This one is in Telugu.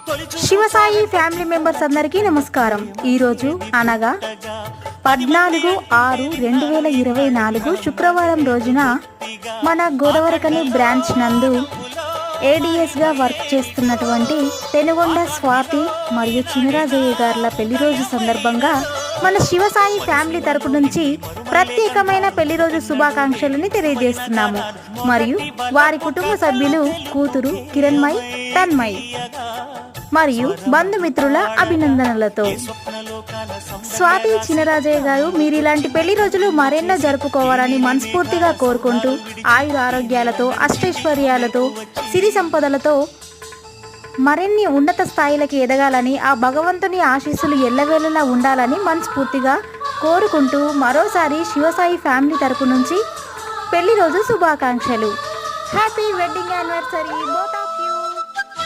శివసాయి ఫ్యామిలీ మెంబర్స్ అందరికీ నమస్కారం. ఈరోజు అనగా 14/6/2024 శుక్రవారం రోజున మన గోదావరికని బ్రాంచ్ నందు ఏడిఎస్గా వర్క్ చేస్తున్నటువంటి పెనుగొండ స్వాతి మరియు చినరాజయ్య గారుల పెళ్లి రోజు సందర్భంగా మన శివసాయి ఫ్యామిలీ తరపు నుంచి ప్రత్యేకమైన పెళ్లి రోజు శుభాకాంక్షలని తెలియజేస్తున్నాము. మరియు వారి కుటుంబ సభ్యులు కూతురు కిరణ్మయి, తన్మయి మరియు బంధుమిత్రుల అభినందనలతో. స్వాతి, చినరాజయ్య గారు, మీరు ఇలాంటి పెళ్లి రోజులు మరెన్నో జరుపుకోవాలని మనస్ఫూర్తిగా కోరుకుంటూ ఆయుర ఆరోగ్యాలతో, అష్టైశ్వర్యాలతో, సిరి సంపదలతో మరిన్ని ఉన్నత స్థాయిలకి ఎదగాలని, ఆ భగవంతుని ఆశీస్సులు ఎల్లవేళలా ఉండాలని మనస్ఫూర్తిగా కోరుకుంటూ మరోసారి శివసాయి ఫ్యామిలీ తరపు నుంచి పెళ్లి రోజు శుభాకాంక్షలు. Happy wedding anniversary both.